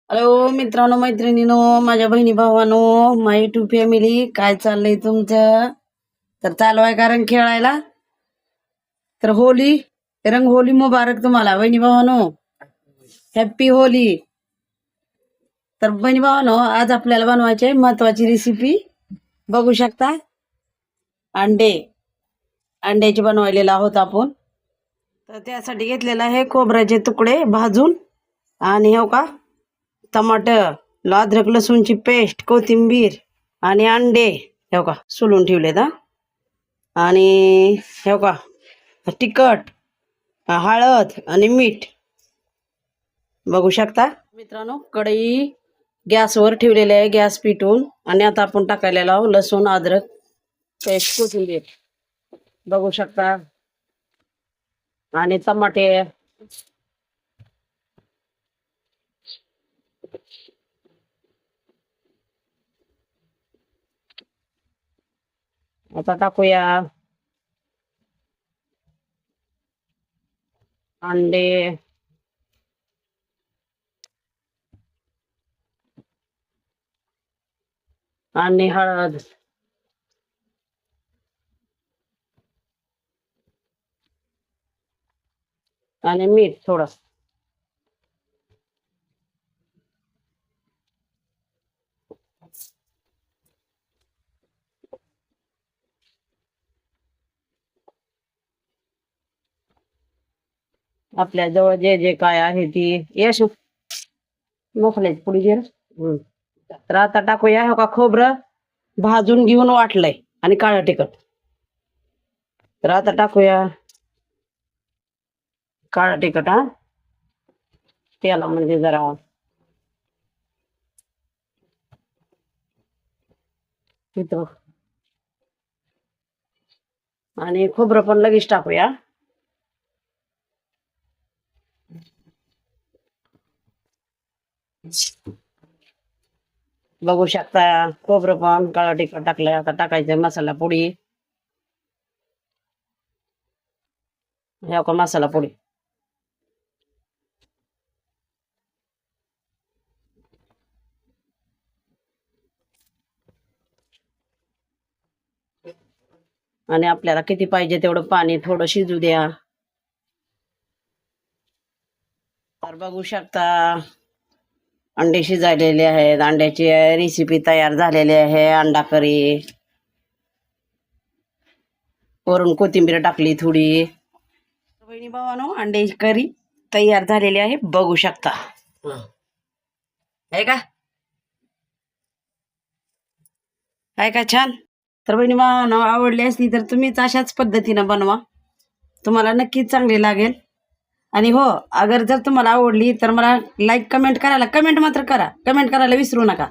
Hello मित्रांनो मैत्रिणींनो, माझ्या बहिणी भावांनो, माय टू फॅमिली, काय चाललंय तुमचं? तर चालू आहे कारण खेळायला. तर होली, रंग होली मुबारक तुम्हाला बहिणी भावांनो, हॅप्पी होली. तर बहिणी भावांनो, आज आपल्याला बनवायचे महत्वाची रेसिपी बघू शकता. अंड्याचे बनवलेला आहोत आपण. तर त्यासाठी घेतलेला आहे खोबऱ्याचे तुकडे भाजून, आणि हो का टमाटर, अद्रक लसूणची पेस्ट, कोथिंबीर आणि अंडे हे का सोलून ठेवलेत. आणि हे का तिखट, हळद आणि मीठ बघू शकता मित्रांनो. कढई गॅसवर ठेवलेले आहे, गॅस पेटवून. आणि आता आपण टाकायला लावू लसूण, अद्रक पेस्ट, कोथिंबीर बघू शकता, आणि टमाटे. आता टाकूया अंडे, आणि हळद, आणि मीठ थोडं. आपल्या जवळ जे जे काय आहे ती यश मोकळ्याची पुढे घे. तर आता टाकूया हो का खोबरं भाजून घेऊन वाटलंय, आणि काळं तिखट. तर आता टाकूया काळं तिखट, त्याला म्हणजे जरा तिथं. आणि खोबरं पण लगेच टाकूया. बघू शकता खोबरं पण काळं तिखट टाकलंय. आता टाकायचं मसाला पुडी, ह्या का मसाला पुडी. आणि आपल्याला किती पाहिजे तेवढं पाणी थोडं शिजू द्या. तर बघू शकता अंडे शिजायलेले आहेत. अंड्याची रेसिपी तयार झालेली आहे, अंडा करी. वरून कोथिंबीर टाकली थोडी. बहिणी भावानो, अंड्याची करी तयार झालेली आहे, बघू शकता. आहे का, आहे का छान? तर बहिणी भावानो, आवडली असली तर तुम्हीच अशाच पद्धतीनं बनवा, तुम्हाला नक्कीच चांगली लागेल. आणि हो, अगर जर तुम्हाला आवडली तर मला लाईक कमेंट मात्र करा, कमेंट करायला विसरू नका.